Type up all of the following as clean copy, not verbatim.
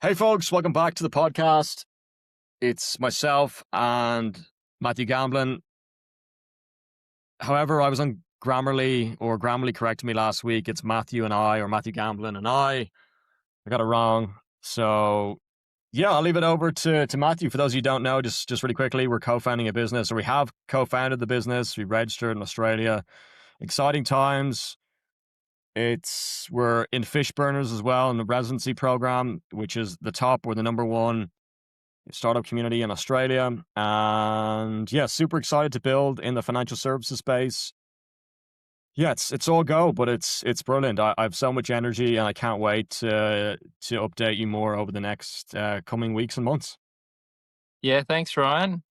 Hey folks, welcome back to the podcast. It's myself and Matthew Gamblin. However, I was on Grammarly, or Grammarly corrected me last week. It's Matthew and I, or Matthew Gamblin and I. I got it wrong. So yeah, I'll leave it over to Matthew. For those of you who don't know, just really quickly, we're co-founding a business, or we have co-founded the business. We registered in Australia. Exciting times. We're in Fishburners as well in the residency program, which is the top or the number one startup community in Australia. And yeah, super excited to build in the financial services space. Yeah, it's all go, but it's brilliant. I have so much energy, and I can't wait to update you more over the next coming weeks and months. Yeah, thanks, Ryan.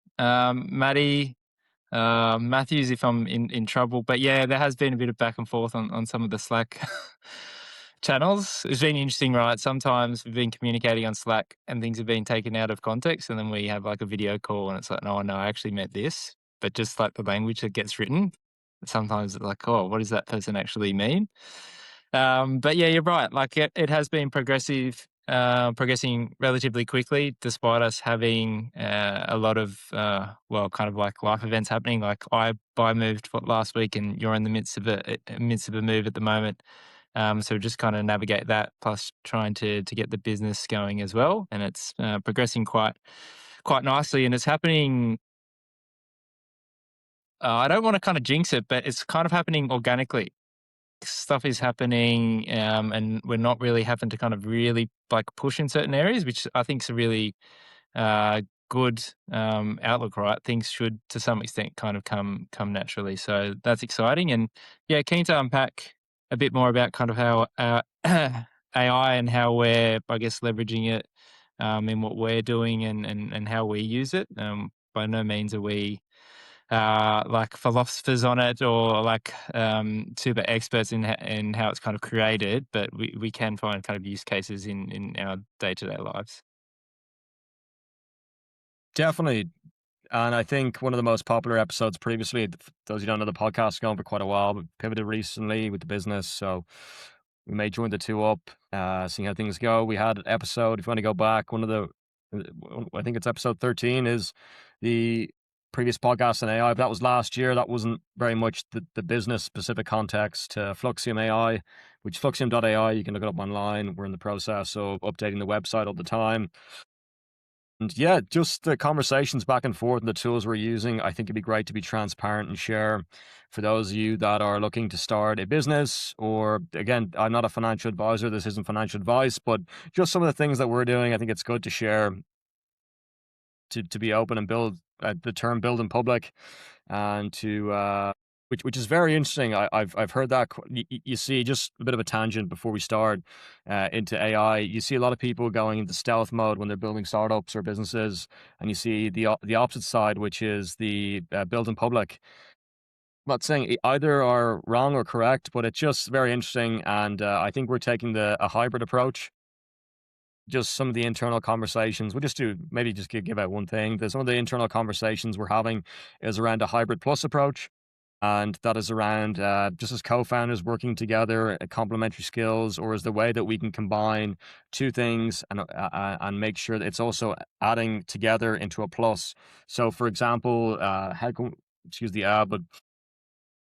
Matthews, if I'm in trouble. But yeah, there has been a bit of back and forth on some of the Slack channels. It's been interesting, right? Sometimes we've been communicating on Slack and things have been taken out of context, and then we have like a video call and it's like, no, I actually meant this. But just like the language that gets written, sometimes it's like, oh, what does that person actually mean? But yeah, you're right. Like it has been progressing relatively quickly, despite us having a lot of kind of like life events happening. Like I moved last week, and you're in the midst of a move at the moment. So just kind of navigate that, plus trying to get the business going as well, and it's progressing quite nicely, and it's happening. I don't want to kind of jinx it, but it's kind of happening organically. Stuff is happening, and we're not really having to kind of really like push in certain areas, which I think is a really good outlook. Right, things should to some extent kind of come naturally. So that's exciting, and yeah, keen to unpack a bit more about kind of how AI and how we're, I guess, leveraging it in what we're doing and how we use it. By no means are we like philosophers on it, or like super experts in how it's kind of created, but we can find kind of use cases in our day-to-day lives. Definitely. And I think one of the most popular episodes previously, for those who don't know, the podcast has gone for quite a while, but pivoted recently with the business. So we may join the two up, seeing how things go. We had an episode, if you want to go back, I think it's episode 13, is the previous podcast on AI. But that was last year. That wasn't very much the business specific context to Fluxium AI, which fluxium.ai. You can look it up online. We're in the process of updating the website all the time. And yeah, just the conversations back and forth and the tools we're using, I think it'd be great to be transparent and share for those of you that are looking to start a business. Or again, I'm not a financial advisor. This isn't financial advice, but just some of the things that we're doing. I think it's good to share, to be open and build, the term build in public, and to which is very interesting. I've heard that you see, just a bit of a tangent before we start into AI. You see a lot of people going into stealth mode when they're building startups or businesses, and you see the opposite side, which is the build in public. I'm not saying either are wrong or correct, but it's just very interesting, and I think we're taking a hybrid approach. Just some of the internal conversations. We'll just do, maybe just give out one thing. Some of the internal conversations we're having is around a hybrid plus approach. And that is around just as co-founders working together, complementary skills, or is the way that we can combine two things and make sure that it's also adding together into a plus. So, for example, excuse the but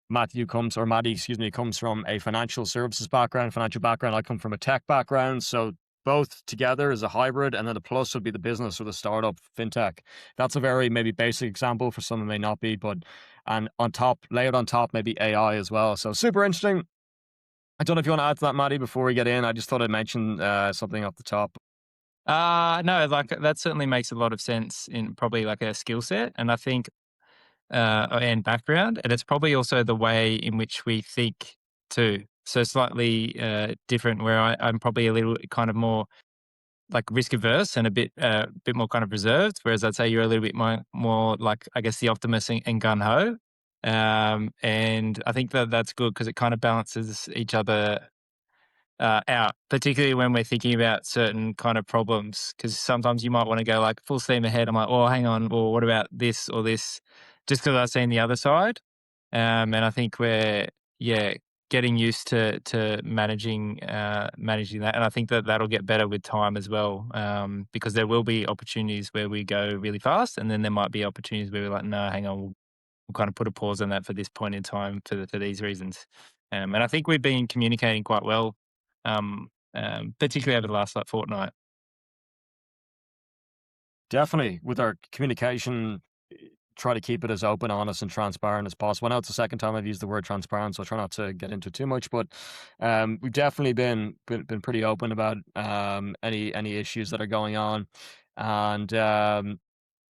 Maddie, excuse me, comes from a financial services background, financial background. I come from a tech background. So both together is a hybrid, and then the plus would be the business or the startup fintech. That's a very maybe basic example. For some, it may not be, but and on top, layered on top, maybe AI as well. So super interesting. I don't know if you want to add to that, Maddie, before we get in. I just thought I'd mention something off the top. No, like that certainly makes a lot of sense in probably like a skill set, and I think and background, and it's probably also the way in which we think too. So slightly different, where I'm probably a little kind of more like risk averse and a bit more kind of reserved, whereas I'd say you're a little bit more like, I guess, the optimist and gun ho. And I think that's good because it kind of balances each other out, particularly when we're thinking about certain kind of problems. Because sometimes you might want to go like full steam ahead. I'm like, oh, hang on, well, what about this or this? Just because I've seen the other side. And I think we're, yeah, getting used to managing that, and I think that that'll get better with time as well, because there will be opportunities where we go really fast, and then there might be opportunities where we're like, no, hang on, we'll kind of put a pause on that for this point in time for these reasons. And I think we've been communicating quite well, particularly over the last like fortnight. Definitely, with our communication, try to keep it as open, honest, and transparent as possible. I know it's the second time I've used the word transparent, so I try not to get into too much. But we've definitely been pretty open about any issues that are going on, and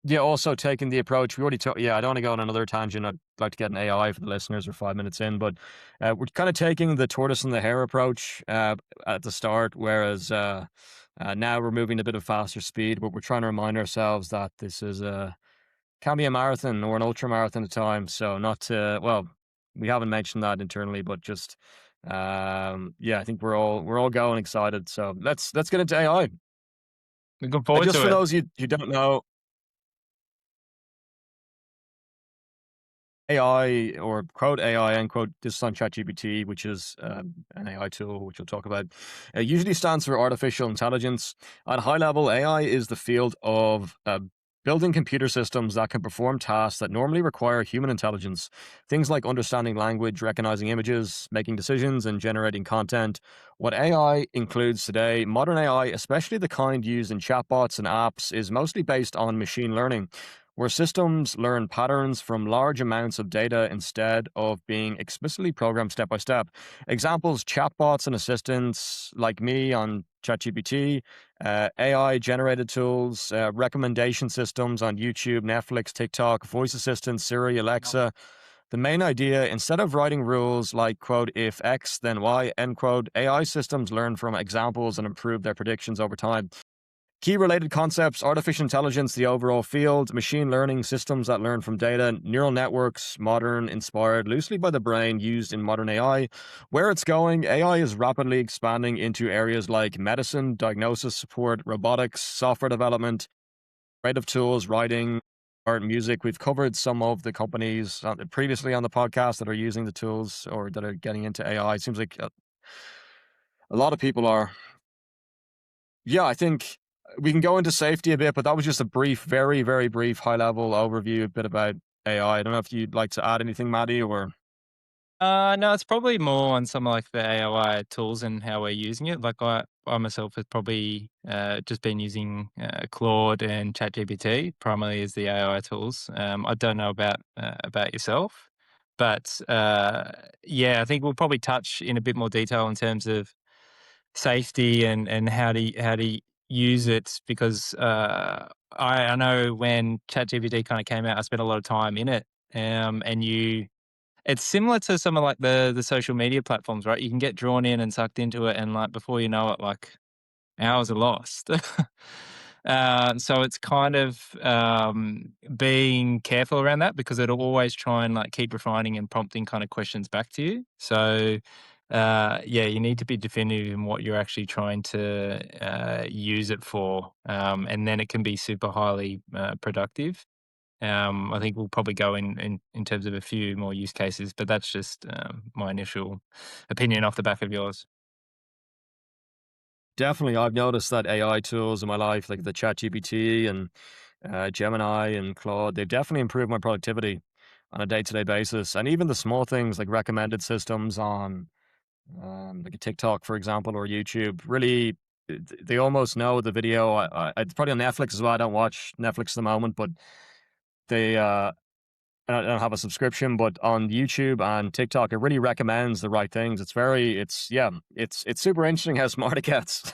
yeah, also taking the approach we already took. Yeah, I don't want to go on another tangent. I'd like to get an AI for the listeners. We're 5 minutes in, but we're kind of taking the tortoise and the hare approach at the start, whereas now we're moving a bit of faster speed. But we're trying to remind ourselves that this is a can be a marathon or an ultra marathon at times. So not to well, we haven't mentioned that internally, but just yeah, I think we're all going excited. So let's get into AI. Looking forward Just to for it. those you who don't know, AI or quote AI unquote, this is on ChatGPT, which is an AI tool, which we'll talk about. It usually stands for artificial intelligence. At a high level, AI is the field of building computer systems that can perform tasks that normally require human intelligence. Things like understanding language, recognizing images, making decisions, and generating content. What AI includes today, modern AI, especially the kind used in chatbots and apps, is mostly based on machine learning where systems learn patterns from large amounts of data instead of being explicitly programmed step by step. Examples chatbots and assistants like me on ChatGPT, AI generated tools, recommendation systems on YouTube, Netflix, TikTok, voice assistants, Siri, Alexa. The main idea, instead of writing rules like, quote, if X, then Y, end quote, AI systems learn from examples and improve their predictions over time. Key related concepts artificial intelligence, the overall field, machine learning, systems that learn from data, neural networks, modern, inspired loosely by the brain used in modern AI. Where it's going, AI is rapidly expanding into areas like medicine, diagnosis support, robotics, software development, creative tools, writing, art, music. We've covered some of the companies previously on the podcast that are using the tools or that are getting into AI. It seems like a lot of people are. Yeah, I think we can go into safety a bit, but that was just a brief, very, very brief, high level overview, a bit about AI. I don't know if you'd like to add anything, Maddie, or No, it's probably more on some of like the AI tools and how we're using it. Like I myself have probably just been using Claude and ChatGPT primarily as the AI tools. I don't know about yourself, but yeah, I think we'll probably touch in a bit more detail in terms of safety and how to use it because I know when ChatGPT kind of came out, I spent a lot of time in it, and you it's similar to some of like the social media platforms, right? You can get drawn in and sucked into it, and like before you know it, like hours are lost. So it's kind of being careful around that because it'll always try and like keep refining and prompting kind of questions back to you. So yeah, you need to be definitive in what you're actually trying to use it for, and then it can be super highly productive. I think we'll probably go in terms of a few more use cases, but that's just my initial opinion off the back of yours. definitely I've noticed that AI tools in my life, like the ChatGPT and Gemini and Claude, they've definitely improved my productivity on a day-to-day basis. And even the small things like recommended systems on like a TikTok, for example, or YouTube, really they almost know the video. It's probably on Netflix as well. I don't watch Netflix at the moment, but they I don't have a subscription, but on YouTube and TikTok, it really recommends the right things. It's yeah, it's super interesting how smart it gets.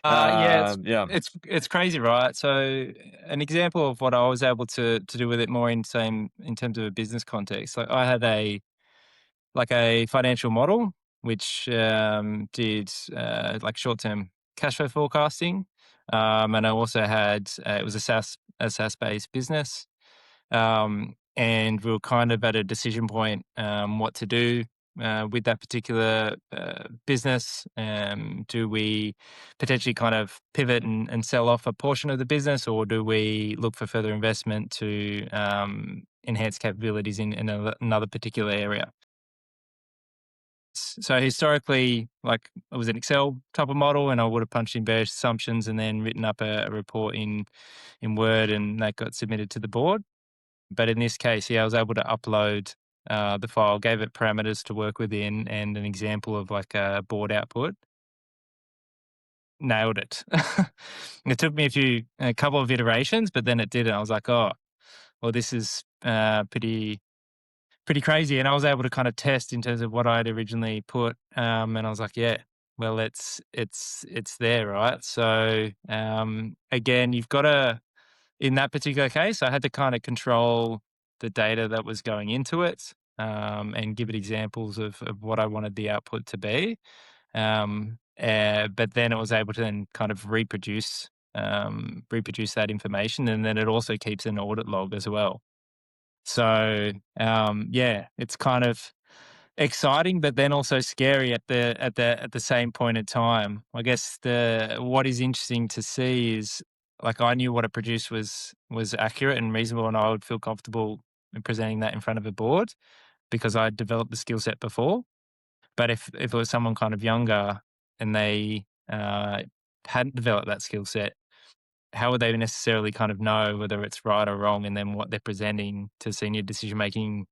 Yeah, it's Yeah, it's it's crazy, right? So an example of what I was able to do with it more in terms of a business context. Like I had a financial model which did like short term cash flow forecasting, and I also had it was a SaaS based business. And we were kind of at a decision point what to do with that particular business. Do we potentially kind of pivot and sell off a portion of the business, or do we look for further investment to enhance capabilities in another particular area? So historically, like it was an Excel type of model, and I would have punched in various assumptions and then written up a report in Word, and that got submitted to the board. But in this case, yeah, I was able to upload the file, gave it parameters to work within, and an example of like a board output. Nailed it. It took me a couple of iterations, but then it did it. I was like, oh, well, this is pretty crazy. And I was able to kind of test in terms of what I'd originally put. And I was like, yeah, well, it's there, right? So again, you've got to, in that particular case, I had to kind of control the data that was going into it, and give it examples of what I wanted the output to be. But then it was able to then kind of reproduce that information, and then it also keeps an audit log as well. So yeah, it's kind of exciting, but then also scary at the same point in time. I guess the what is interesting to see is like I knew what it produced was accurate and reasonable, and I would feel comfortable in presenting that in front of a board because I developed the skill set before. But if it was someone kind of younger and they hadn't developed that skill set, how would they necessarily kind of know whether it's right or wrong, and then what they're presenting to senior decision making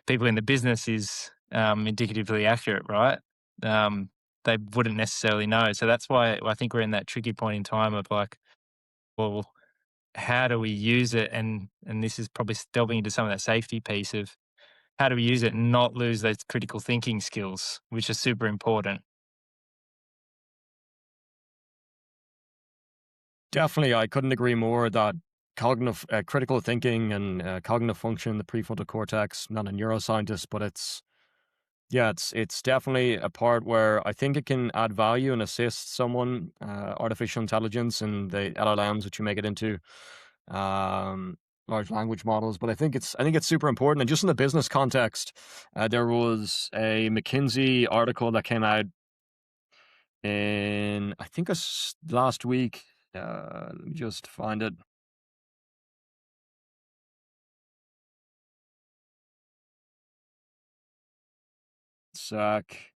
people in the business is indicatively accurate, right? Um, they wouldn't necessarily know. So that's why I think we're in that tricky point in time of like, well, how do we use it? And this is probably delving into some of that safety piece of how do we use it and not lose those critical thinking skills, which are super important. Definitely, I couldn't agree more that cognitive critical thinking and cognitive function, the prefrontal cortex. Not a neuroscientist, but it's definitely a part where I think it can add value and assist someone, artificial intelligence and the LLMs, which you make it into, um, large language models. But I think it's super important. And just in the business context, there was a McKinsey article that came out in I think it's last week. Let me just find it. Sec.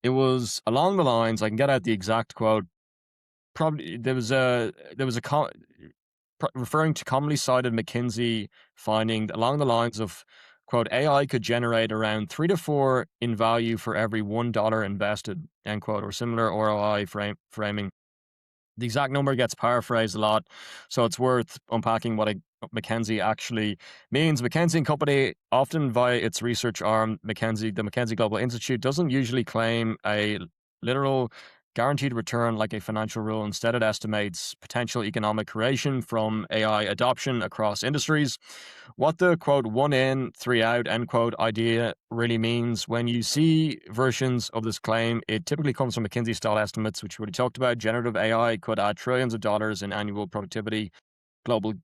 It was along the lines. I can get out the exact quote. Probably referring to commonly cited McKinsey finding along the lines of, quote, AI could generate around 3 to 4 in value for every $1 invested, end quote, or similar ROI framing. The exact number gets paraphrased a lot, so it's worth unpacking what McKinsey actually means. McKinsey and Company, often via its research arm, the McKinsey Global Institute, doesn't usually claim a literal guaranteed return like a financial rule. Instead, it estimates potential economic creation from AI adoption across industries. What the, quote, one in, three out, end quote, idea really means. When you see versions of this claim, it typically comes from McKinsey style estimates, which we already talked about. Generative AI could add trillions of dollars in annual productivity global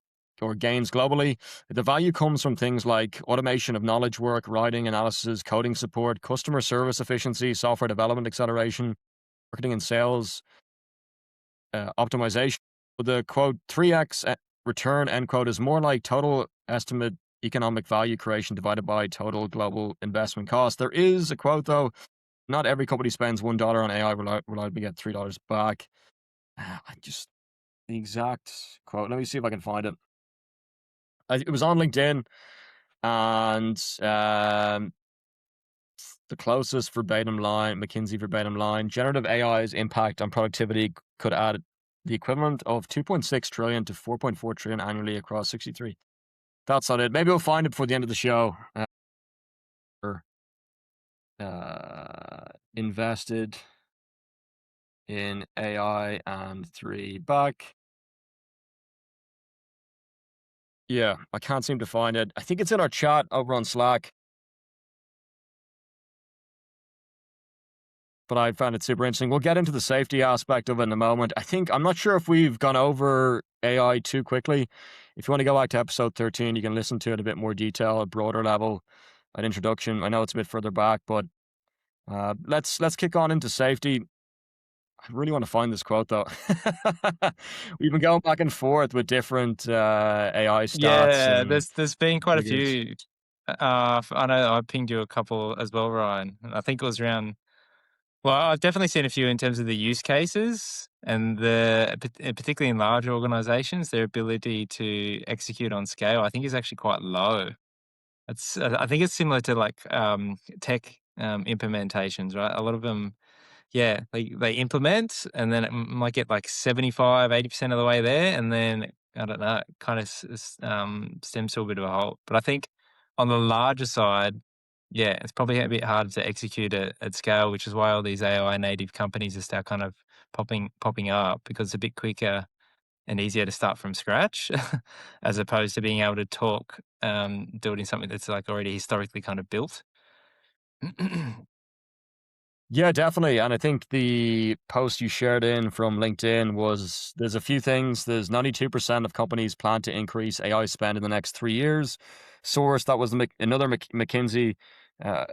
or gains globally. The value comes from things like automation of knowledge work, writing, analysis, coding support, customer service efficiency, software development acceleration, marketing and sales optimization. The, quote, 3x return, end quote, is more like total estimate economic value creation divided by total global investment cost. There is a quote, though: not every company spends $1 on AI reliably get $3 back. I just, the exact quote, let me see if I can find it. It was on LinkedIn, and the closest verbatim line, McKinsey verbatim line: generative AI's impact on productivity could add the equivalent of 2.6 trillion to 4.4 trillion annually across 63. That's not it. Maybe we'll find it before the end of the show. Or, invested in AI and 3 back. Yeah, I can't seem to find it. I think it's in our chat over on Slack, but I found it super interesting. We'll get into the safety aspect of it in a moment. I'm not sure if we've gone over AI too quickly. If you want to go back to episode 13, you can listen to it a bit more detail, a broader level, an introduction. I know it's a bit further back, but let's kick on into safety. I really want to find this quote though. We've been going back and forth with different AI stats Yeah, and there's been quite a figures. few. I know I pinged you a couple as well, Ryan. And I think it was around. Well, I've definitely seen a few in terms of the use cases and particularly in large organizations, their ability to execute on scale, I think is actually quite low. I think it's similar to like tech implementations, right? A lot of them, yeah, they implement and then it might get like 75, 80% of the way there. And then I don't know, it kind of stems to a bit of a halt. But I think on the larger side, yeah, it's probably a bit harder to execute at scale, which is why all these AI native companies are still kind of popping up because it's a bit quicker and easier to start from scratch as opposed to being able to talk, building something that's like already historically kind of built. Yeah, definitely. And I think the post you shared in from LinkedIn was there's a few things. There's 92% of companies plan to increase AI spend in the next 3 years. Source, that was the another McKinsey uh,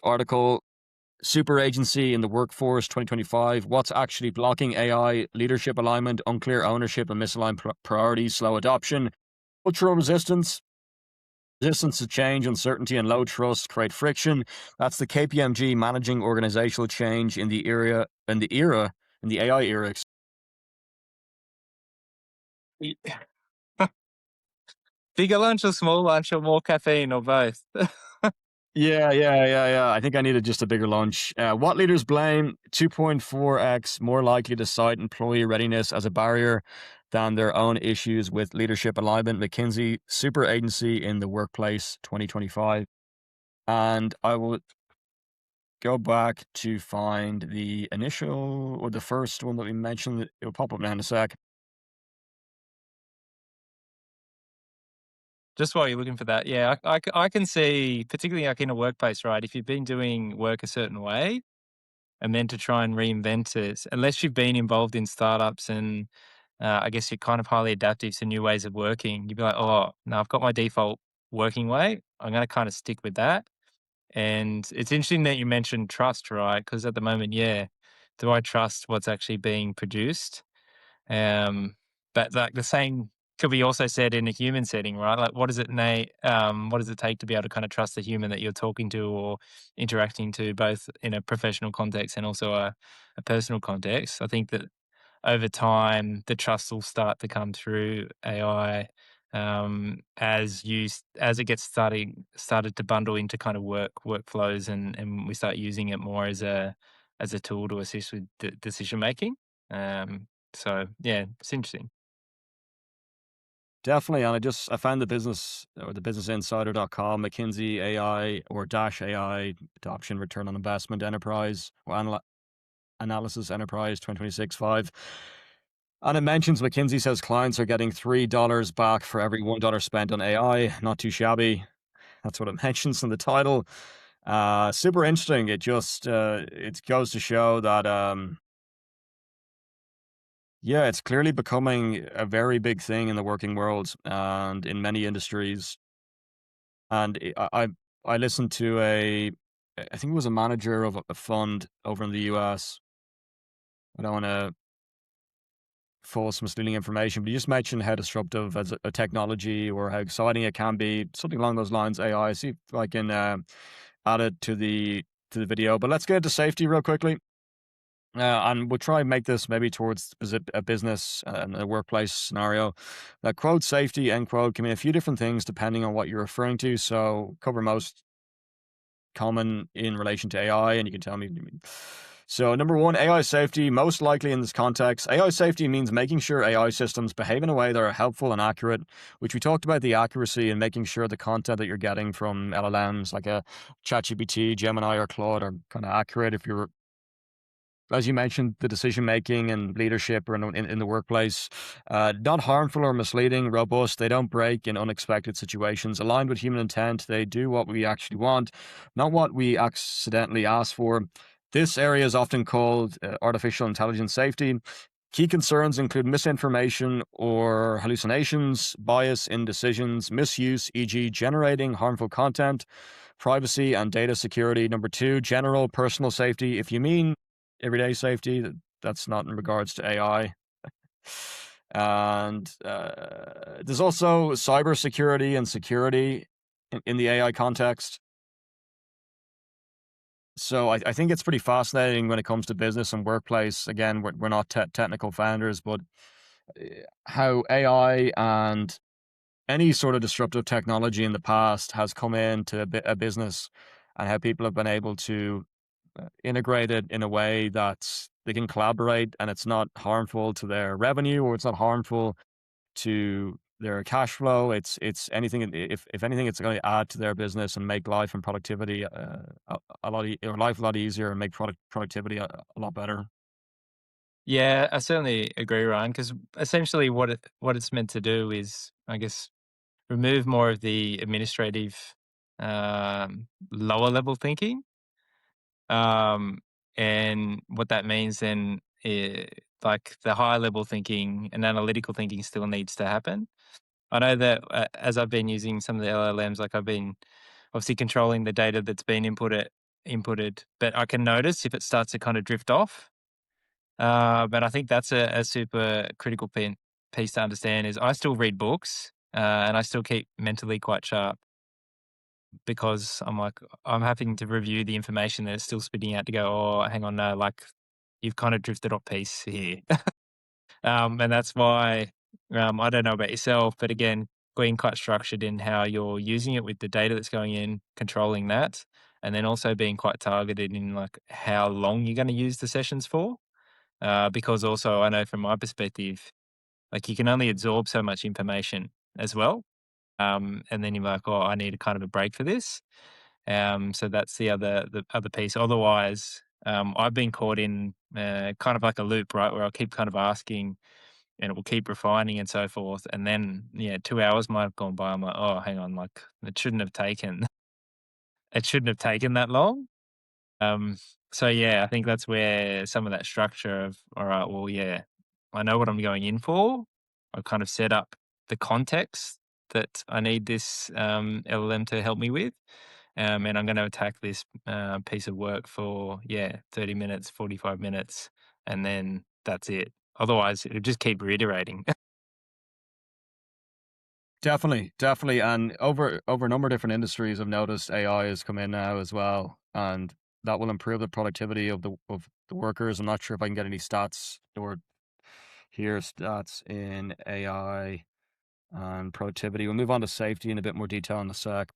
article. Super agency in the workforce 2025. What's actually blocking AI? Leadership alignment, unclear ownership, and misaligned priorities, slow adoption. Cultural resistance to change, uncertainty, and low trust create friction. That's the KPMG managing organizational change in the AI era. Bigger lunch or small lunch or more caffeine or both? Yeah. I think I needed just a bigger lunch. What leaders blame 2.4x more likely to cite employee readiness as a barrier than their own issues with leadership alignment. McKinsey super agency in the workplace 2025. And I will go back to find the initial or the first one that we mentioned. It'll pop up now in a sec. Just while you're looking for that, yeah, I can see, particularly like in a workplace, right? If you've been doing work a certain way and then to try and reinvent it, unless you've been involved in startups and I guess you're kind of highly adaptive to new ways of working, you'd be like, oh, no, I've got my default working way. I'm going to kind of stick with that. And it's interesting that you mentioned trust, right? Because at the moment, yeah, do I trust what's actually being produced? Um, but like the same could be also said in a human setting, right? Like, what does it take to be able to kind of trust the human that you're talking to or interacting to, both in a professional context and also a personal context? I think that over time, the trust will start to come through AI as it gets started to bundle into kind of workflows, and we start using it more as a tool to assist with decision making. So yeah, it's interesting. Definitely. And I found the business or the businessinsider.com, McKinsey AI or Dash AI adoption return on investment enterprise or analysis enterprise 2026 5. And it mentions McKinsey says clients are getting $3 back for every $1 spent on AI. Not too shabby. That's what it mentions in the title. Super interesting. It goes to show that yeah, it's clearly becoming a very big thing in the working world and in many industries. And I listened to I think it was a manager of a fund over in the US. I don't want to false misleading information, but you just mentioned how disruptive as a technology or how exciting it can be, something along those lines. AI. See if I can add it to the video. But let's get to safety real quickly. And we'll try and make this maybe towards a business and a workplace scenario. Quote safety, end quote, can mean a few different things depending on what you're referring to. So cover most common in relation to AI, and you can tell me. So, number one, AI safety. Most likely in this context, AI safety means making sure AI systems behave in a way that are helpful and accurate, which we talked about the accuracy and making sure the content that you're getting from LLMs like a ChatGPT, Gemini, or Claude are kind of accurate if you're as you mentioned, the decision making and leadership or in the workplace, not harmful or misleading, robust. They don't break in unexpected situations. Aligned with human intent, they do what we actually want, not what we accidentally ask for. This area is often called artificial intelligence safety. Key concerns include misinformation or hallucinations, bias in decisions, misuse, e.g., generating harmful content, privacy and data security. Number two, general personal safety. If you mean everyday safety, that's not in regards to AI. And there's also cybersecurity and security. in the AI context. So I think it's pretty fascinating when it comes to business and workplace. Again, we're not technical founders, but how AI and any sort of disruptive technology in the past has come into a business, and how people have been able to integrate it in a way that they can collaborate and it's not harmful to their revenue, or it's not harmful to their cash flow. It's anything. If anything, it's going to add to their business and make life and productivity a lot or life a lot easier, and make productivity a lot better. Yeah, I certainly agree, Ryan, because essentially what it's meant to do is, I guess, remove more of the administrative, lower level thinking. Um, and what that means then, like the higher level thinking and analytical thinking still needs to happen. I know that as I've been using some of the LLMs, like I've been obviously controlling the data that's been inputted, but I can notice if it starts to kind of drift off. But I think that's a super critical piece to understand is I still read books, and I still keep mentally quite sharp because I'm like, I'm having to review the information that it's still spitting out to go, oh, hang on, no, like you've kind of drifted off piece here. And that's why I don't know about yourself, but again, being quite structured in how you're using it with the data that's going in, controlling that, and then also being quite targeted in like how long you're going to use the sessions for. Because also, I know from my perspective, like you can only absorb so much information as well. And then you're like, oh, I need a kind of a break for this. So that's the other piece. Otherwise, I've been caught in kind of like a loop, right, where I'll keep kind of asking, and it will keep refining and so forth. And then, yeah, 2 hours might have gone by. I'm like, oh, hang on, like it shouldn't have taken, it shouldn't have taken that long. Um, so yeah, I think that's where some of that structure of, all right, well, yeah, I know what I'm going in for. I've kind of set up the context that I need this LLM to help me with. And I'm going to attack this piece of work for, yeah, 30 minutes, 45 minutes, and then that's it. Otherwise, it'll just keep reiterating. Definitely, definitely, and over a number of different industries, I've noticed AI has come in now as well, and that will improve the productivity of the workers. I'm not sure if I can get any stats or hear stats in AI and productivity. We'll move on to safety in a bit more detail in a sec.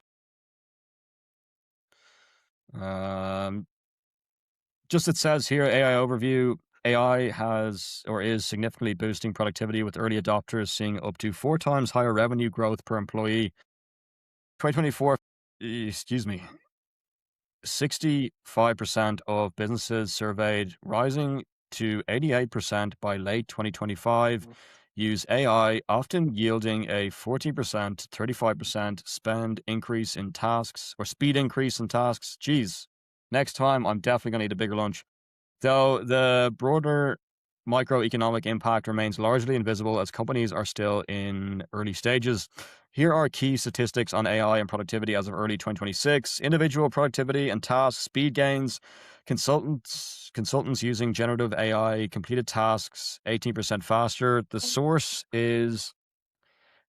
Um, just it says here, AI overview. AI has or is significantly boosting productivity, with early adopters seeing up to 4 times higher revenue growth per employee. 2024, excuse me, 65% of businesses surveyed, rising to 88% by late 2025, use AI, often yielding a 40% to 35% spend increase in tasks or speed increase in tasks. Geez, next time I'm definitely going to need a bigger lunch. Though the broader microeconomic impact remains largely invisible as companies are still in early stages. Here are key statistics on AI and productivity as of early 2026. Individual productivity and task speed gains. Consultants using generative AI completed tasks 18% faster. The source is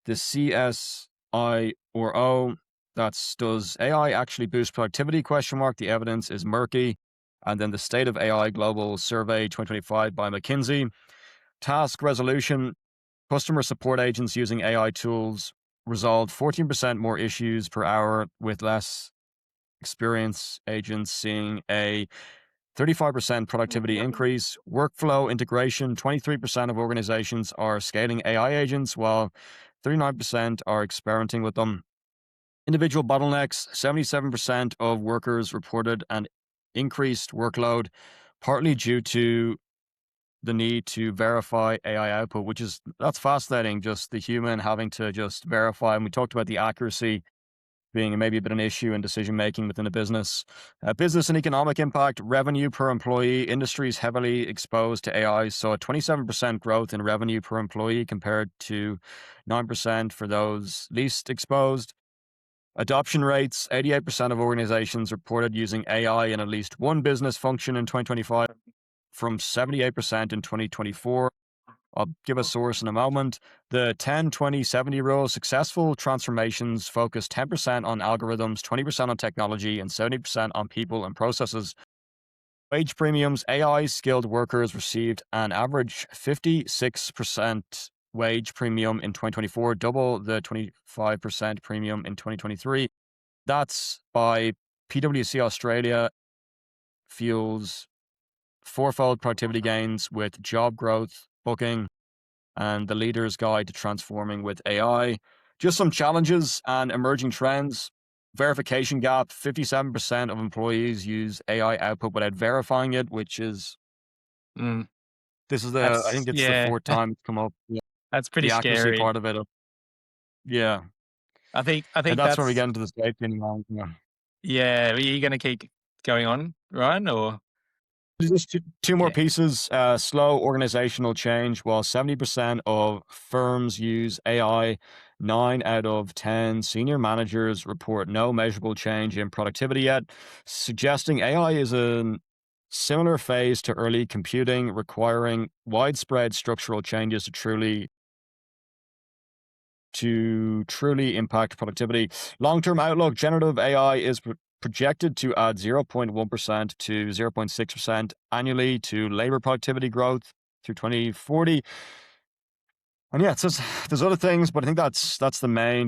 the CSI or O. That's does AI actually boost productivity? Question mark. The evidence is murky. And then the State of AI Global Survey 2025 by McKinsey. Task resolution. Customer support agents using AI tools resolved 14% more issues per hour, with less experienced agents seeing a 35% productivity increase. Workflow integration. 23% of organizations are scaling AI agents, while 39% are experimenting with them. Individual bottlenecks. 77% of workers reported an increased workload, partly due to the need to verify AI output, that's fascinating. Just the human having to just verify. And we talked about the accuracy being maybe a bit an issue in decision making within a business. Business and economic impact. Revenue per employee. Industries heavily exposed to AI saw a 27% growth in revenue per employee compared to 9% for those least exposed. Adoption rates. 88% of organizations reported using AI in at least one business function in 2025, from 78% in 2024. I'll give a source in a moment. The 10-20-70 rule: successful transformations focus 10% on algorithms, 20% on technology, and 70% on people and processes. Wage premiums: AI skilled workers received an average 56% wage premium in 2024, double the 25% premium in 2023. That's by PwC Australia. Fuels fourfold productivity gains with job growth, booking, and the leader's guide to transforming with AI. Just some challenges and emerging trends. Verification gap: 57% of employees use AI output without verifying it, which is, Mm, this is I that's think it's the yeah, fourth time it's come up. Yeah. that's pretty The accuracy scary. part of it. Yeah. I And think that's where we that's get into the safety and yeah. Are you going to keep going on, Ryan? Or just two more yeah, pieces. Slow organizational change. While 70% of firms use AI, 9 out of 10 senior managers report no measurable change in productivity yet, suggesting AI is a similar phase to early computing, requiring widespread structural changes to truly impact productivity. Long-term outlook: generative AI is projected to add 0.1% to 0.6% annually to labor productivity growth through 2040. And yeah, so there's other things, but I think that's the main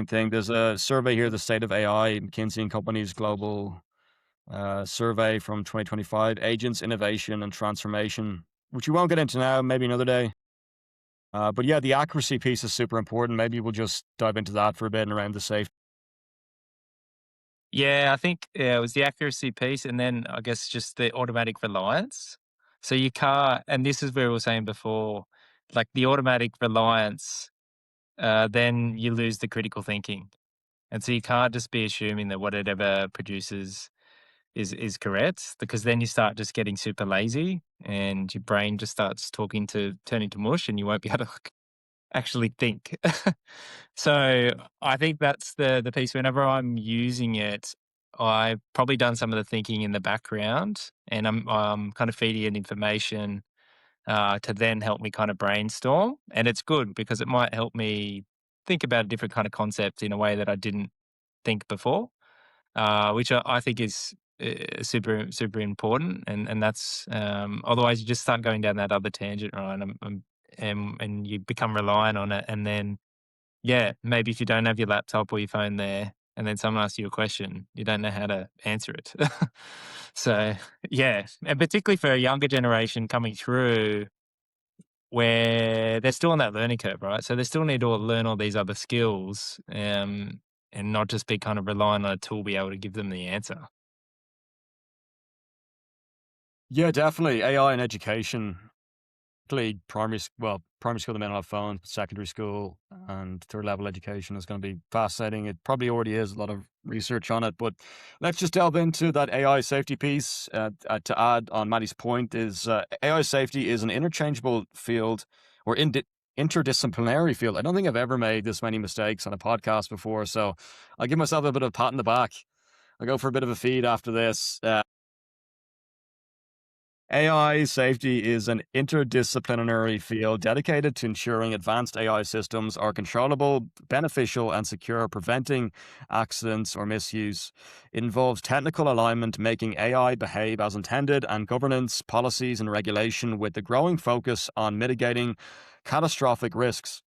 thing. There's a survey here, the state of AI, McKinsey and Company's global survey from 2025, agents, innovation, and transformation, which we won't get into now, maybe another day. But yeah, the accuracy piece is super important. Maybe we'll just dive into that for a bit and around the safe. yeah. I think yeah, it was the accuracy piece, and then I guess just the automatic reliance. So you can't, and this is where we were saying before, like the automatic reliance, then you lose the critical thinking, and so you can't just be assuming that whatever produces is correct, because then you start just getting super lazy and your brain just starts turning to mush and you won't be able to actually think. So I think that's the piece. Whenever I'm using it, I've probably done some of the thinking in the background, and I'm kind of feeding it information to then help me kind of brainstorm. And it's good because it might help me think about a different kind of concept in a way that I didn't think before, which I think is super important. And that's otherwise you just start going down that other tangent, right? And you become reliant on it, and then yeah, maybe if you don't have your laptop or your phone there, and then someone asks you a question, you don't know how to answer it. So yeah, and particularly for a younger generation coming through, where they're still on that learning curve, right? So they still need to learn all these other skills, and not just be kind of relying on a tool to be able to give them the answer. Yeah, definitely. AI in education, particularly primary school, they may not have phones, but secondary school and third level education is going to be fascinating. It probably already is, a lot of research on it, but let's just delve into that AI safety piece. To add on Maddie's point is AI safety is an interchangeable field or interdisciplinary field. I don't think I've ever made this many mistakes on a podcast before, so I'll give myself a bit of a pat in the back. I'll go for a bit of a feed after this. AI safety is an interdisciplinary field dedicated to ensuring advanced AI systems are controllable, beneficial, and secure, preventing accidents or misuse. It involves technical alignment, making AI behave as intended, and governance, policies, and regulation with the growing focus on mitigating catastrophic risks.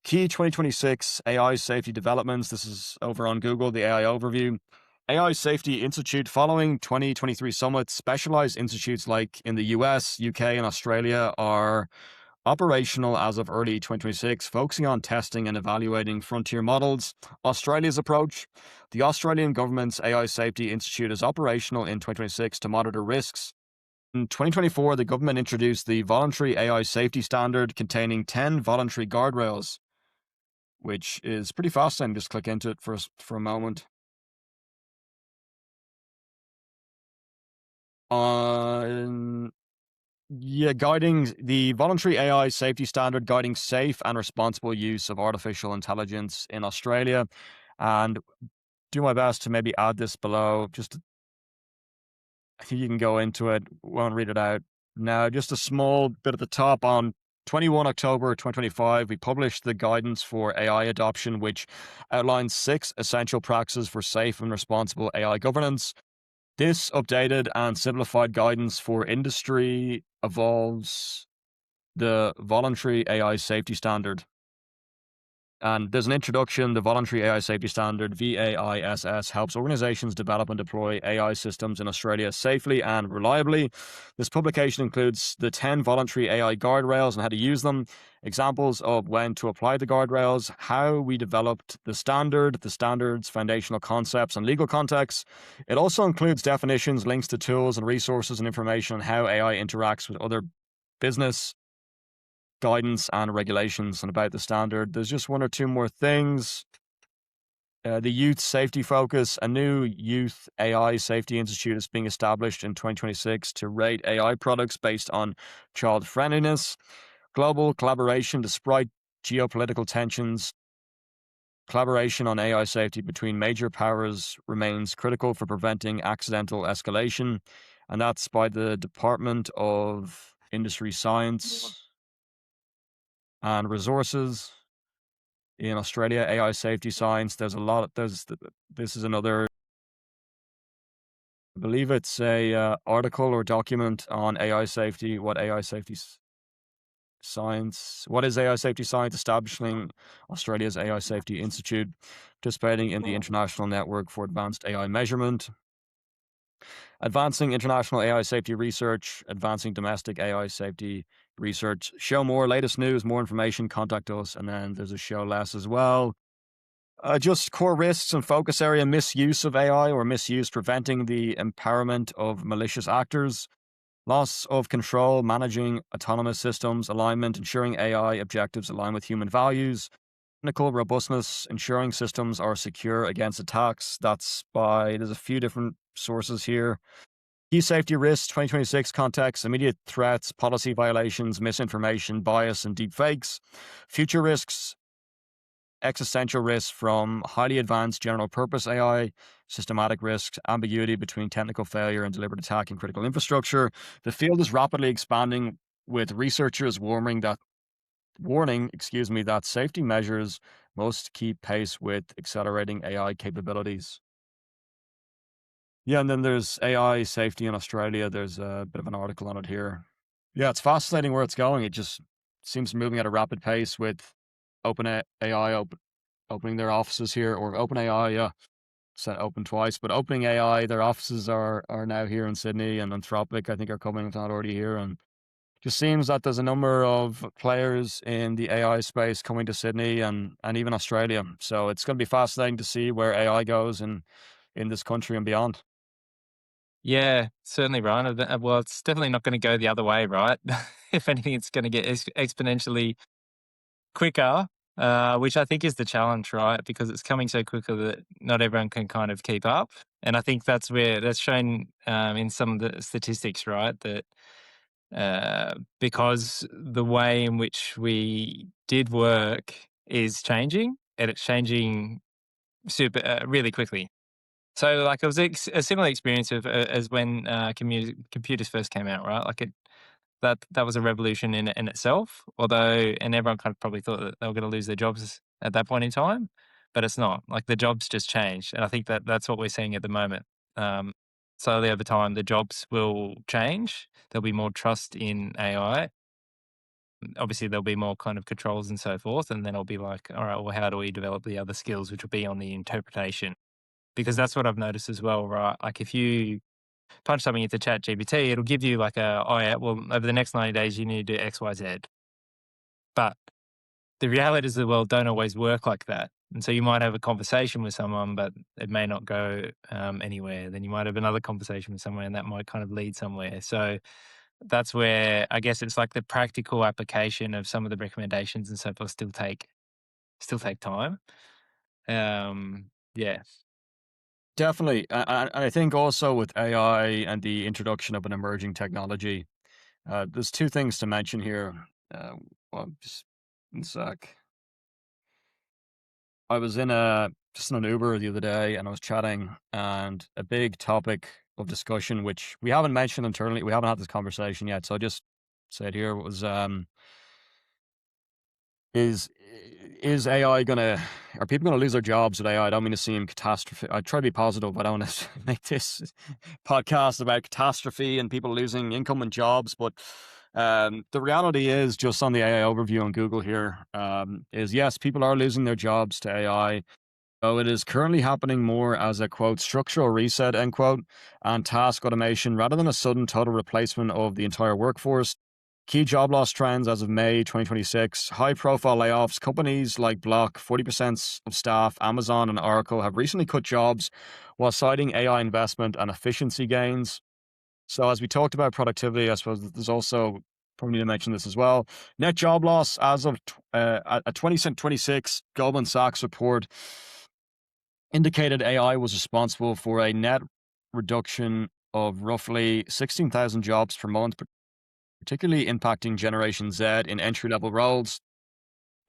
Key 2026 AI safety developments. This is over on Google, the AI overview. AI Safety Institute: following 2023 summit, specialized institutes like in the US, UK, and Australia are operational as of early 2026, focusing on testing and evaluating frontier models. Australia's approach: the Australian government's AI Safety Institute is operational in 2026 to monitor risks. In 2024, the government introduced the Voluntary AI Safety Standard, containing 10 voluntary guardrails, which is pretty fascinating. Just click into it for a moment. On Yeah, guiding the voluntary AI safety standard, guiding safe and responsible use of artificial intelligence in Australia, and do my best to maybe add this below. Just, I think you can go into it. Won't read it out now. Just a small bit at the top on 21 October 2025, we published the guidance for AI adoption, which outlines 6 essential practices for safe and responsible AI governance. This updated and simplified guidance for industry involves the voluntary AI safety standard. And there's an introduction. The Voluntary AI Safety Standard, VAISS, helps organizations develop and deploy AI systems in Australia safely and reliably. This publication includes the 10 voluntary AI guardrails and how to use them, examples of when to apply the guardrails, how we developed the standard, the standard's foundational concepts and legal context. It also includes definitions, links to tools and resources, and information on how AI interacts with other business guidance and regulations and about the standard. There's just one or two more things. The youth safety focus. A new youth AI safety institute is being established in 2026 to rate AI products based on child friendliness. Global collaboration despite geopolitical tensions. Collaboration on AI safety between major powers remains critical for preventing accidental escalation. And that's by the Department of Industry Science and Resources. In Australia, AI safety science. There's a lot. This is another. I believe it's a article or document on AI safety. What AI safety science? What is AI safety science? Establishing Australia's AI Safety Institute, participating in the International Network for Advanced AI Measurement, advancing international AI safety research, advancing domestic AI safety research. Show more, latest news, more information. Contact us, and then there's a show less as well. Just core risks and focus area: misuse of AI or misuse, preventing the empowerment of malicious actors, loss of control, managing autonomous systems, alignment, ensuring AI objectives align with human values, technical robustness, ensuring systems are secure against attacks. There's a few different sources here. Key safety risks, 2026 context, immediate threats, policy violations, misinformation, bias, and deepfakes. Future risks, existential risks from highly advanced general purpose AI, systematic risks, ambiguity between technical failure and deliberate attack in critical infrastructure. The field is rapidly expanding, with researchers warning that safety measures must keep pace with accelerating AI capabilities. Yeah, and then there's AI safety in Australia. There's a bit of an article on it here. Yeah, it's fascinating where it's going. It just seems moving at a rapid pace with OpenAI opening their offices here, or OpenAI, yeah, said open twice, but opening AI, their offices are now here in Sydney, and Anthropic, I think, are coming, if not already here. And just seems that there's a number of players in the AI space coming to Sydney and even Australia. So it's going to be fascinating to see where AI goes in this country and beyond. Yeah, certainly, Ryan. Well, it's definitely not going to go the other way, right? If anything, it's going to get exponentially quicker, which I think is the challenge, right? Because it's coming so quickly that not everyone can kind of keep up. And I think that's shown in some of the statistics, right? That because the way in which we did work is changing, and it's changing super really quickly. So, like, it was a similar experience as when computers first came out, right? Like, that was a revolution in itself. Although, and everyone kind of probably thought that they were going to lose their jobs at that point in time, but it's not. Like, the jobs just changed, and I think that's what we're seeing at the moment. Um, Slowly over time, the jobs will change. There'll be more trust in AI. Obviously, there'll be more kind of controls and so forth, and then it'll be like, all right, well, how do we develop the other skills, which will be on the interpretation? Because that's what I've noticed as well, right? Like, if you punch something into ChatGPT, it'll give you like oh yeah, well, over the next 90 days, you need to do X, Y, Z. But the realities of the world don't always work like that. And so you might have a conversation with someone, but it may not go anywhere. Then you might have another conversation with someone, and that might kind of lead somewhere. So that's where I guess it's like the practical application of some of the recommendations and so forth still take time. Yeah. Definitely. And I think also with AI and the introduction of an emerging technology, there's two things to mention here. Uh, well, just one sec. I was just in an Uber the other day, and I was chatting, and a big topic of discussion, which we haven't mentioned internally, we haven't had this conversation yet. So I'll just say it here, was is is AI gonna are people gonna lose their jobs with AI? I don't mean to seem catastrophe. I try to be positive. I don't want to make this podcast about catastrophe and people losing income and jobs, but the reality is, just on the AI overview on Google here, is yes, people are losing their jobs to AI. So it is currently happening more as a quote structural reset end quote and task automation rather than a sudden total replacement of the entire workforce. Key job loss trends as of May 2026, high profile layoffs. Companies like Block, 40% of staff, Amazon, and Oracle have recently cut jobs while citing AI investment and efficiency gains. So, as we talked about productivity, I suppose there's also probably need to mention this as well. Net job loss as of a 2026 Goldman Sachs report indicated AI was responsible for a net reduction of roughly 16,000 jobs per month, particularly impacting Generation Z in entry level roles.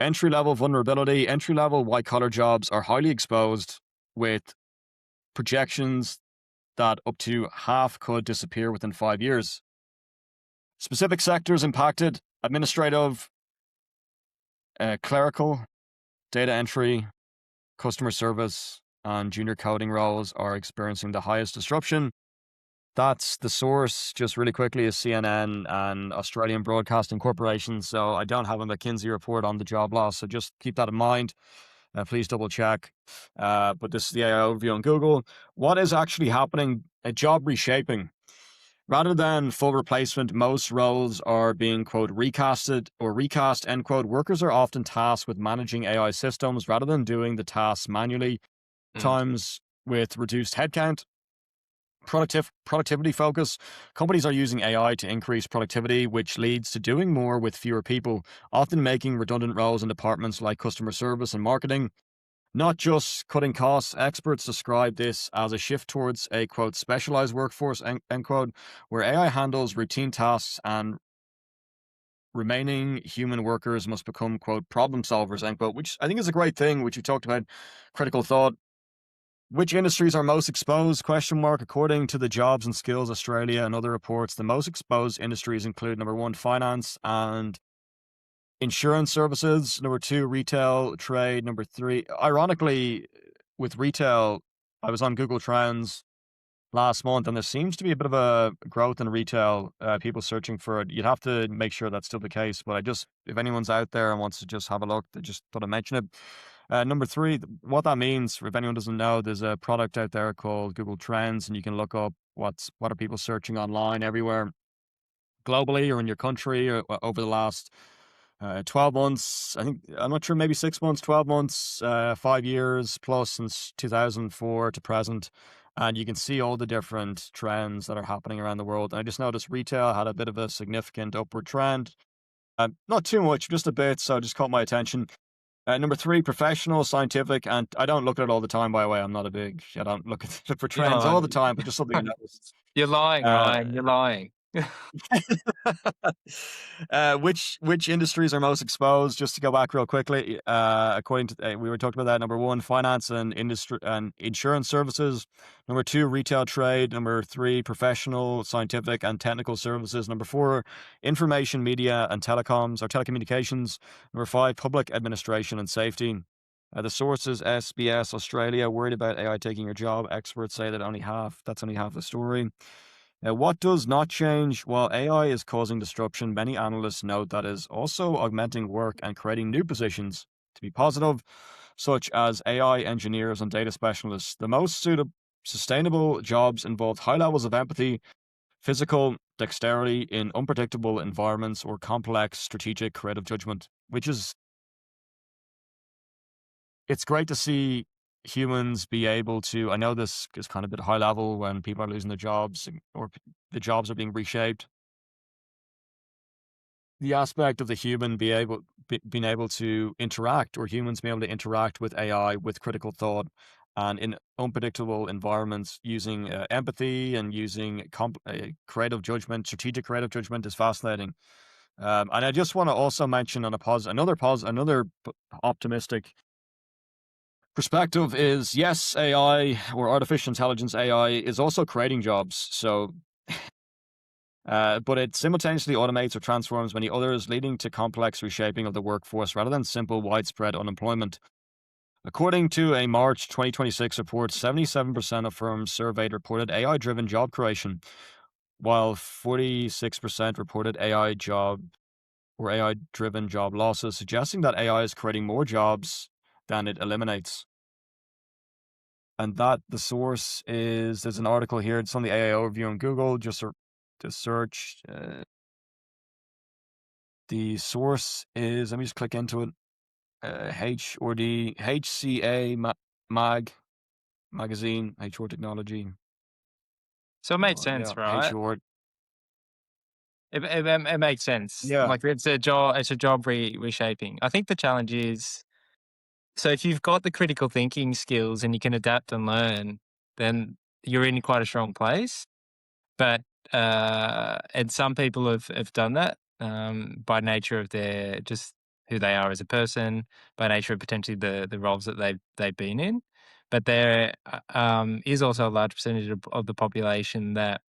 Entry level vulnerability, entry level white collar jobs are highly exposed, with projections that up to half could disappear within 5 years. Specific sectors impacted: administrative, clerical, data entry, customer service, and junior coding roles are experiencing the highest disruption. That's the source, just really quickly, is CNN and Australian Broadcasting Corporation. So I don't have a McKinsey report on the job loss. So just keep that in mind. Please double check. But this is the AI overview on Google. What is actually happening? A job reshaping. Rather than full replacement, most roles are being, quote, recasted or recast, end quote. Workers are often tasked with managing AI systems rather than doing the tasks manually, Mm. times with reduced headcount. Productivity focus. Companies are using AI to increase productivity, which leads to doing more with fewer people, often making redundant roles in departments like customer service and marketing. Not just cutting costs, experts describe this as a shift towards a quote specialized workforce end quote, where AI handles routine tasks and remaining human workers must become quote problem solvers end quote, which I think is a great thing, which we talked about. Critical thought. Which industries are most exposed? Question mark. According to the Jobs and Skills Australia and other reports, the most exposed industries include number one, finance and insurance services. Number two, retail, trade. Number three, ironically, with retail, I was on Google Trends last month, and there seems to be a bit of a growth in retail. People searching for it. You'd have to make sure that's still the case. But I just, if anyone's out there and wants to just have a look, I just thought I'd mention it. Number three, what that means, if anyone doesn't know, there's a product out there called Google Trends, and you can look up what are people searching online everywhere globally or in your country or over the last 12 months. I think, I'm not sure, maybe 6 months, 12 months, 5 years plus since 2004 to present. And you can see all the different trends that are happening around the world. And I just noticed retail had a bit of a significant upward trend. Not too much, just a bit. So it just caught my attention. Number three, professional, scientific, and I don't look at it all the time. By the way, I don't look for trends Yeah, all the time, but just something I noticed. you're lying, Uh, Ryan. You're lying. which industries are most exposed? Just to go back real quickly, according to we were talking about that. Number one, finance and industry and insurance services. Number two, retail trade. Number three, professional, scientific, and technical services. Number four, information media and telecoms or telecommunications. Number five, public administration and safety. The sources: SBS Australia, worried about AI taking your job. Experts say that that's only half the story. What does not change? While AI is causing disruption, many analysts note that is also augmenting work and creating new positions to be positive, such as AI engineers and data specialists. The most sustainable jobs involve high levels of empathy, physical dexterity in unpredictable environments, or complex strategic creative judgment, which is, it's great to see humans be able to. I know this is kind of a bit high level when people are losing their jobs or the jobs are being reshaped. The aspect of the human being able to interact, or humans being able to interact with AI with critical thought and in unpredictable environments using empathy and using creative judgment, strategic creative judgment, is fascinating. And I just want to also mention on another optimistic perspective is, yes, AI or artificial intelligence AI is also creating jobs. So But it simultaneously automates or transforms many others, leading to complex reshaping of the workforce rather than simple widespread unemployment. According to a March 2026 report, 77% of firms surveyed reported AI driven job creation, while 46% reported AI job or AI driven job losses, suggesting that AI is creating more jobs than it eliminates. And that the source is there's an article here. It's on the AI overview on Google. Just search. The source is, let me just click into it. H or D HCA Mag magazine, HR technology. So it made Yeah, sense, right? HR. It makes sense. Yeah, Like it's a job reshaping. I think the challenge is, so if you've got the critical thinking skills and you can adapt and learn, then you're in quite a strong place. But and some people have done that by nature of their just who they are as a person, by nature of potentially the roles that they've been in. But there is also a large percentage of the population that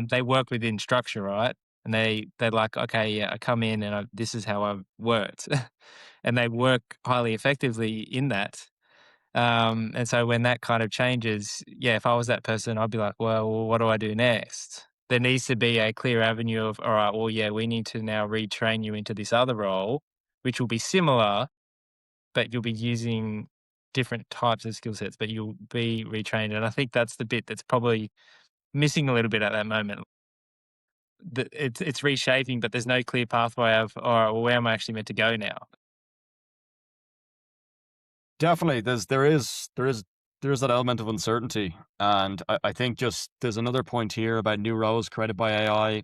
they work within structure, right? And they're like, okay, yeah, I come in and this is how I've worked, and they work highly effectively in that. And so when that kind of changes, yeah, if I was that person, I'd be like, well, what do I do next? There needs to be a clear avenue of, all right, well, yeah, we need to now retrain you into this other role, which will be similar, but you'll be using different types of skill sets, but you'll be retrained. And I think that's the bit that's probably missing a little bit at that moment. It's reshaping, but there's no clear pathway of, all right, well, where am I actually meant to go now? definitely. There is that element of uncertainty, and I think just there's another point here about new roles created by AI.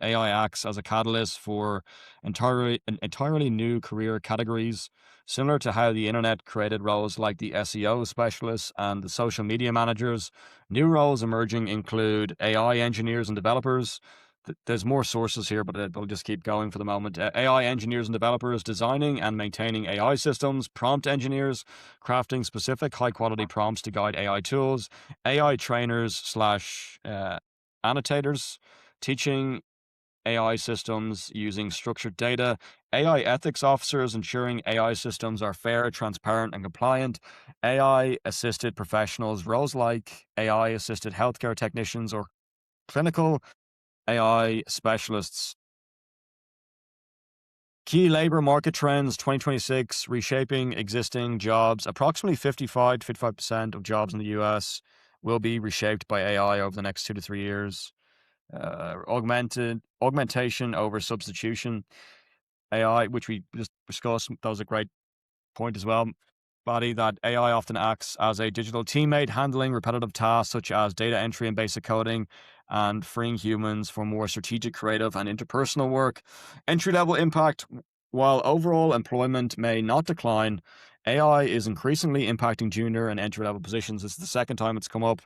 AI acts as a catalyst for entirely new career categories, similar to how the internet created roles like the SEO specialists and the social media managers. New roles emerging include AI engineers and developers. There's more sources here, but they'll just keep going for the moment. AI engineers and developers designing and maintaining AI systems, prompt engineers crafting specific high quality prompts to guide AI tools, AI trainers slash annotators, teaching AI systems using structured data, AI ethics officers ensuring AI systems are fair, transparent, and compliant, AI assisted professionals, roles like AI assisted healthcare technicians or clinical AI specialists. Key labor market trends 2026 reshaping existing jobs. Approximately 55 to 55% of jobs in the US will be reshaped by AI over the next 2 to 3 years. Augmentation over substitution. AI, which we just discussed, that was a great point as well, Body, that AI often acts as a digital teammate, handling repetitive tasks such as data entry and basic coding, and freeing humans for more strategic, creative, and interpersonal work. Entry level impact. While overall employment may not decline, AI is increasingly impacting junior and entry level positions. This is the second time it's come up,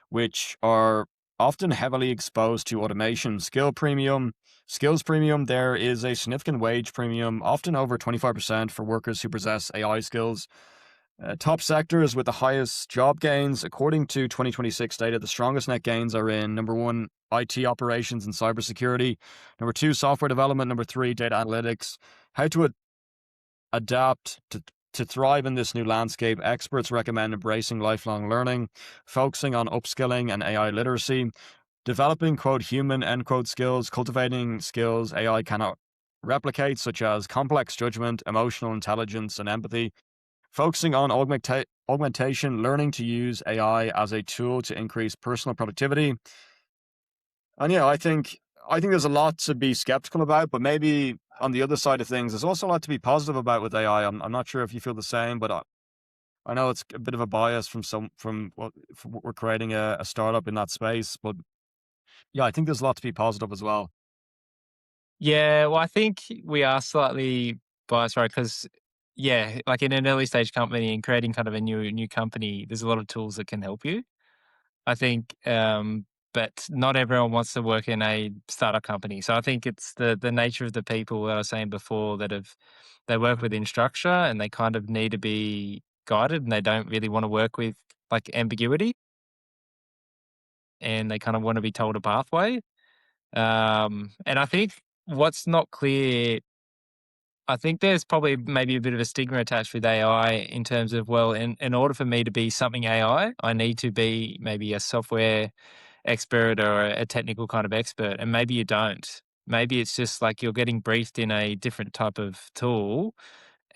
which are often heavily exposed to automation. Skills premium, there is a significant wage premium, often over 25% for workers who possess AI skills. Top sectors with the highest job gains, according to 2026 data, the strongest net gains are in number one, IT operations and cybersecurity, number two, software development, number three, data analytics. How to adapt to thrive in this new landscape, experts recommend embracing lifelong learning, focusing on upskilling and AI literacy, developing, quote, human, end quote, skills, cultivating skills AI cannot replicate, such as complex judgment, emotional intelligence, and empathy, focusing on augmentation, learning to use AI as a tool to increase personal productivity. And yeah, I think there's a lot to be skeptical about, but maybe on the other side of things, there's also a lot to be positive about with AI. I'm not sure if you feel the same, but I know it's a bit of a bias from we're creating a startup in that space, but yeah, I think there's a lot to be positive as well. Yeah, well, I think we are slightly biased, right? Because yeah, like in an early stage company and creating kind of a new company, there's a lot of tools that can help you. I think, but not everyone wants to work in a startup company. So I think it's the nature of the people that I was saying before that they work within structure and they kind of need to be guided and they don't really want to work with like ambiguity and they kind of want to be told a pathway. And I think what's not clear, I think there's probably maybe a bit of a stigma attached with AI in terms of, well, in order for me to be something I need to be maybe a software expert or a technical kind of expert. And maybe you don't. Maybe it's just like you're getting briefed in a different type of tool,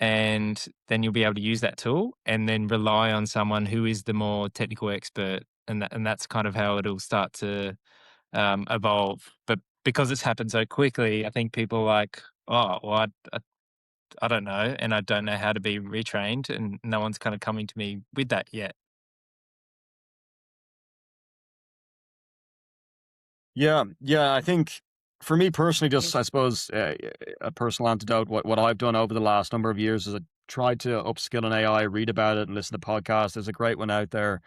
and then you'll be able to use that tool and then rely on someone who is the more technical expert. And that's kind of how it'll start to evolve. But because it's happened so quickly, I think people are like, oh, well, I don't know, and I don't know how to be retrained, and no one's kind of coming to me with that yet. Yeah, yeah. I think for me personally, just I suppose a personal antidote. What I've done over the last number of years is I tried to upskill in AI, read about it, and listen to podcasts. There's a great one out there.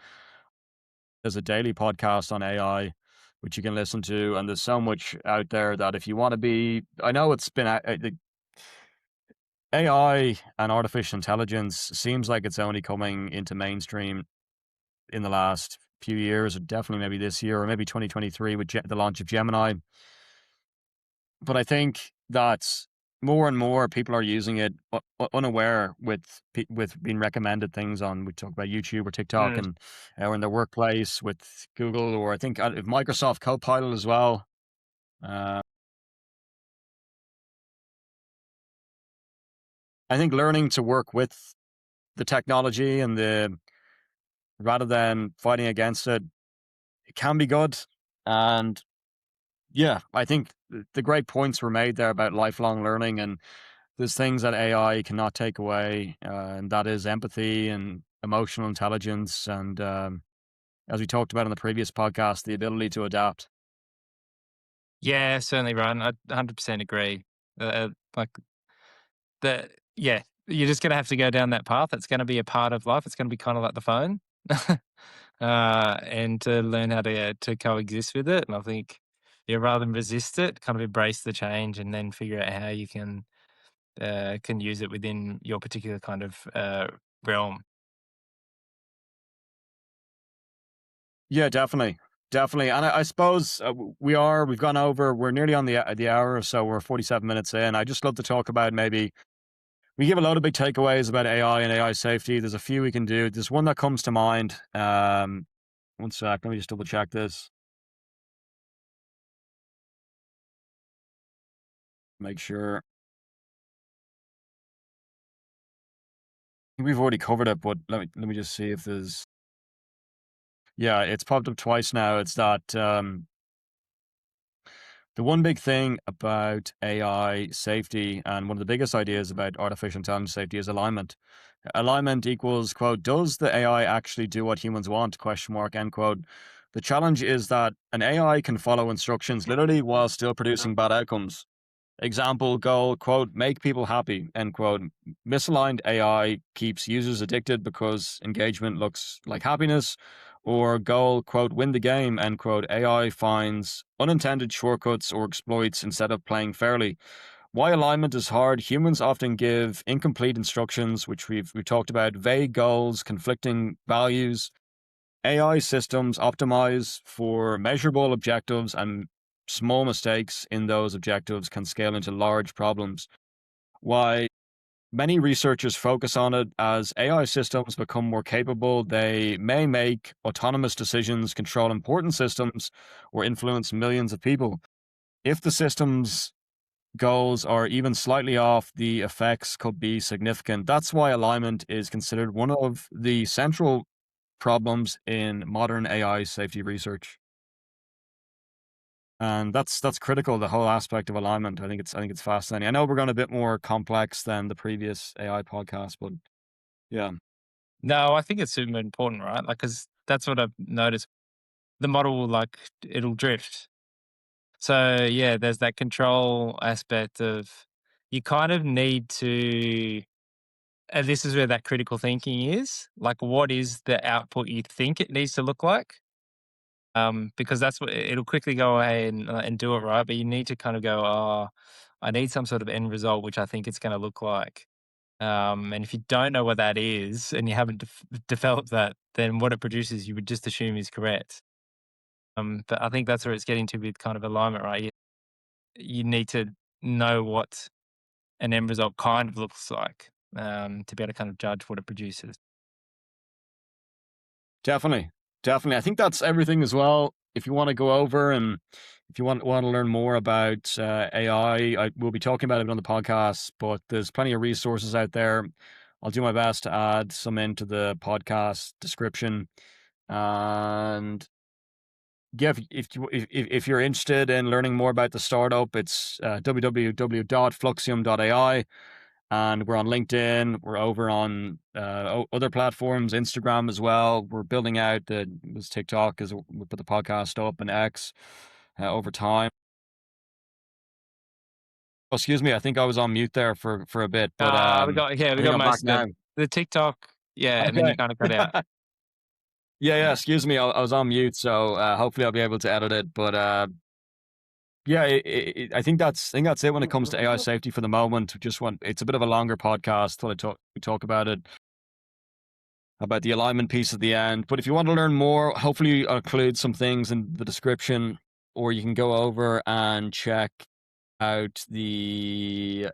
There's a daily podcast on AI which you can listen to, and there's so much out there that if you want to be, I know it's been the AI and artificial intelligence seems like it's only coming into mainstream in the last few years, or definitely maybe this year, or maybe 2023 with the launch of Gemini. But I think that more and more people are using it unaware with being recommended things on, we talk about YouTube or TikTok, Mm. and or in their workplace with Google, or I think if Microsoft Copilot as well. Uh, I think learning to work with the technology and the rather than fighting against it, it can be good. And yeah, I think the great points were made there about lifelong learning, and there's things that AI cannot take away, and that is empathy and emotional intelligence, and as we talked about in the previous podcast, the ability to adapt. Yeah, certainly, Ryan. I 100% agree. Like the yeah, you're just gonna have to go down that path. It's gonna be a part of life. It's gonna be kind of like the phone, and to learn how to coexist with it. And I think, yeah, rather than resist it, kind of embrace the change, and then figure out how you can use it within your particular kind of realm. Yeah, definitely, definitely, and I suppose we've gone over. We're nearly on the hour, so we're 47 minutes in. I just love to talk about maybe we give a lot of big takeaways about AI and AI safety. There's a few we can do. There's one that comes to mind. One sec, let me just double check this. Make sure we've already covered it, but let me just see if there's. Yeah, it's popped up twice now. It's that the one big thing about AI safety, and one of the biggest ideas about artificial intelligence safety, is alignment. Alignment equals, quote, does the AI actually do what humans want? Question mark, end quote. The challenge is that an AI can follow instructions literally while still producing bad outcomes. Example goal, quote, make people happy, end quote. Misaligned AI keeps users addicted because engagement looks like happiness. Or goal, quote, win the game, end quote. AI finds unintended shortcuts or exploits instead of playing fairly. Why alignment is hard. Humans often give incomplete instructions, which we've talked about, vague goals, conflicting values. AI systems optimize for measurable objectives, and small mistakes in those objectives can scale into large problems. Why many researchers focus on it: as AI systems become more capable, they may make autonomous decisions, control important systems, or influence millions of people. If the system's goals are even slightly off, the effects could be significant. That's why alignment is considered one of the central problems in modern AI safety research. And that's critical, the whole aspect of alignment. I think it's fascinating. I know we're going a bit more complex than the previous AI podcast, but yeah. No, I think it's super important, right? Like, because that's what I've noticed. The model will it'll drift. So yeah, there's that control aspect of you kind of need to, and this is where that critical thinking is. Like, what is the output you think it needs to look like? Because that's what it'll quickly go away and do it right. But you need to kind of go, oh, I need some sort of end result, which I think it's going to look like. And if you don't know what that is and you haven't developed that, then what it produces, you would just assume is correct. But I think that's where it's getting to with kind of alignment, right? you need to know what an end result kind of looks like, to be able to kind of judge what it produces. Definitely. Definitely. I think that's everything as well. If you want to go over and if you want to learn more about AI, we'll be talking about it on the podcast, but there's plenty of resources out there. I'll do my best to add some into the podcast description. And yeah, if you're interested in learning more about the startup, it's www.fluxium.ai. And we're on LinkedIn. We're over on other platforms, Instagram as well. We're building out this TikTok as we put the podcast up, and X over time. Oh, excuse me, I think I was on mute there for a bit, but We I think got I'm back most of now. it. The TikTok, yeah, and then you Okay. kind of cut out. Yeah, yeah. Yeah. Excuse me, I was on mute, so hopefully I'll be able to edit it. But yeah, I think that's it when it comes to AI safety for the moment. It's a bit of a longer podcast till we talk about it, about the alignment piece at the end. But if you want to learn more, hopefully I'll include some things in the description, or you can go over and check out the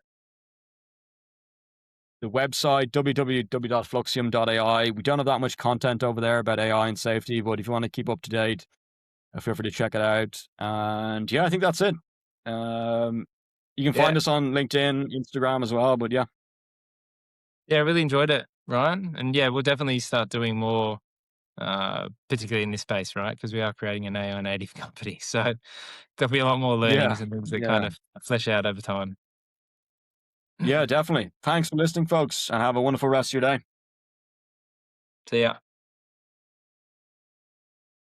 website, www.fluxium.ai. We don't have that much content over there about AI and safety, but if you want to keep up to date, feel free to check it out. And yeah, I think that's it. You can Yeah. find us on LinkedIn, Instagram as well. But yeah, Yeah, I really enjoyed it, Ryan. And yeah, we'll definitely start doing more, particularly in this space, right? Because we are creating an AI native company. So there'll be a lot more yeah, learnings and things that kind yeah, of flesh out over time. yeah, definitely. Thanks for listening, folks, and have a wonderful rest of your day. So yeah.